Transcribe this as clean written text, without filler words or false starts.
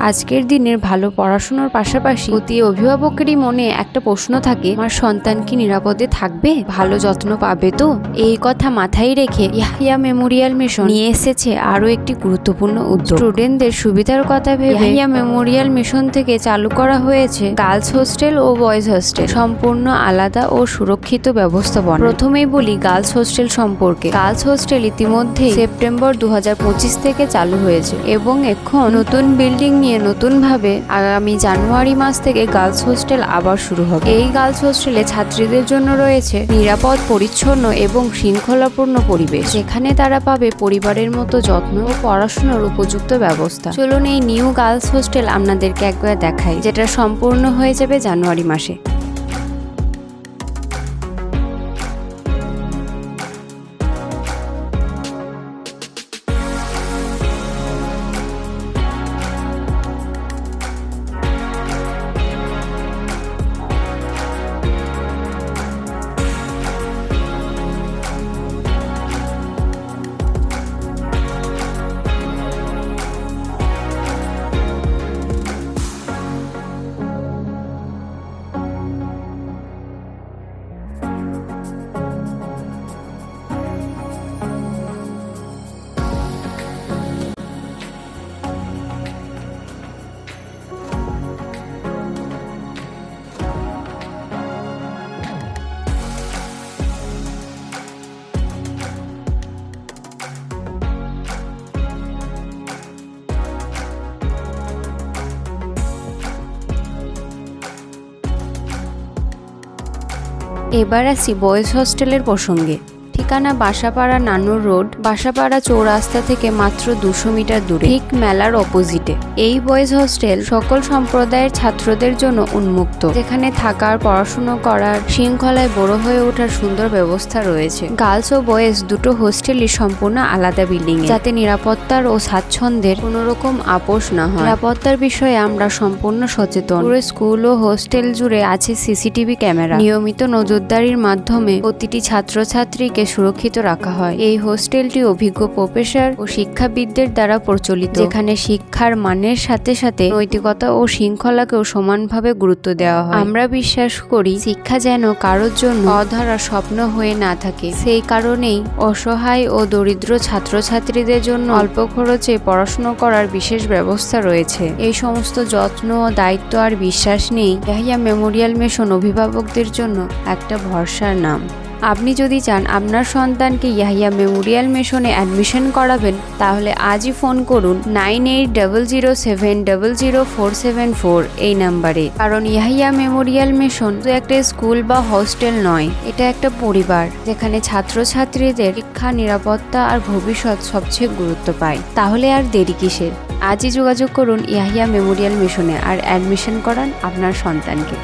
আজকের দিনের ভালো পড়াশোনার পাশাপাশি প্রতি অভিভাবকেরই মনে একটা প্রশ্ন থাকে, আমার সন্তান কি নিরাপদে থাকবে, ভালো যত্ন পাবে তো? এই কথা মাথায় রেখে ইয়াহিয়া মেমোরিয়াল মিশন নিয়ে এসেছে আরো একটি গুরুত্বপূর্ণ উদ্যোগ। স্টুডেন্টদের সুবিধার কথা ভেবে ইয়াহিয়া মেমোরিয়াল মিশন থেকে চালু করা হয়েছে girls hostel oh boys hostel, সম্পূর্ণ আলাদা ও সুরক্ষিত ব্যবস্থাপনা। প্রথমেই বলি গার্লস হোস্টেল সম্পর্কে। গার্লস হোস্টেল ইতিমধ্যে সেপ্টেম্বর 2025 থেকে চালু হয়েছে এবং এখন নতুন বিল্ডিং নিয়ে নতুনভাবে আগামী জানুয়ারি মাস থেকে গার্লস হোস্টেল আবার শুরু হবে। এই গার্লস হোস্টেলে ছাত্রীদের জন্য রয়েছে নিরাপদ, পরিচ্ছন্ন এবং শৃঙ্খলাপূর্ণ পরিবেশ, যেখানে তারা পাবে পরিবারের মতো যত্ন ও পড়াশোনার উপযুক্ত ব্যবস্থা। চলুন এই নিউ গার্লস হোস্টেল আপনাদেরকে একবার দেখাই, যেটা সম্পূর্ণ হয়ে যাবে জানুয়ারি মাসে। এবার আসি বয়েজ হোস্টেলের প্রসঙ্গে। ঠিকানা বাসাপাড়া নানুর রোড, বাসাপাড়া চৌরাস্তা থেকে মাত্র 200 মিটার দূরে, ঠিক মেলার অপোজিটে। এই বয়েজ হোস্টেল সকল সম্প্রদায়ের ছাত্রদের জন্য উন্মুক্ত, যেখানে থাকার, পড়াশুনো করার, শৃঙ্খলায় বড় হয়ে ওঠার সুন্দর ব্যবস্থা রয়েছে। গার্লস ও বয়েজ দুটো হোস্টেলই সম্পূর্ণ আলাদা বিল্ডিং, যাতে নিরাপত্তার ও স্বাচ্ছন্দ্যের কোনো রকম আপোষ না হয়। নিরাপত্তার বিষয়ে আমরা সম্পূর্ণ সচেতন। পুরো স্কুল ও হোস্টেল জুড়ে আছে সিসিটিভি ক্যামেরা। নিয়মিত নজরদারির মাধ্যমে প্রতিটি ছাত্রছাত্রীকে সুরক্ষিত রাখা হয়। এই হোস্টেলটি অভিজ্ঞ প্রফেসর ও শিক্ষাবিদদের দ্বারা পরিচালিত, যেখানে শিক্ষার মানের সাথে সাথে নৈতিকতা ও শৃঙ্খলাকেও সমানভাবে গুরুত্ব দেওয়া হয়। আমরা বিশ্বাস করি শিক্ষা যেন কারোর জন্য অধরা স্বপ্ন হয়ে না থাকে। সেই কারণেই অসহায় ও দরিদ্র ছাত্রছাত্রীদের জন্য অল্প খরচে পড়াশোনা করার বিশেষ ব্যবস্থা রয়েছে। এই সমস্ত যত্ন ও দায়িত্ব আর বিশ্বাস নেই ইয়াহিয়া মেমোরিয়াল মিশন অভিভাবকদের জন্য একটা ভরসার নাম। আপনি যদি চান আপনার সন্তানকে ইয়াহিয়া মেমোরিয়াল মিশনে অ্যাডমিশন করাবেন, তাহলে আজই ফোন করুন 9800700474 এই নাম্বারে। কারণ ইয়াহিয়া মেমোরিয়াল মিশন তো একটা স্কুল বা হোস্টেল নয়, এটা একটা পরিবার, যেখানে ছাত্রছাত্রীদের শিক্ষা, নিরাপত্তা আর ভবিষ্যৎ সবচেয়ে গুরুত্ব পায়। তাহলে আর দেরি কিসের? আজই যোগাযোগ করুন ইয়াহিয়া মেমোরিয়াল মিশনে আর অ্যাডমিশন করান আপনার সন্তানকে।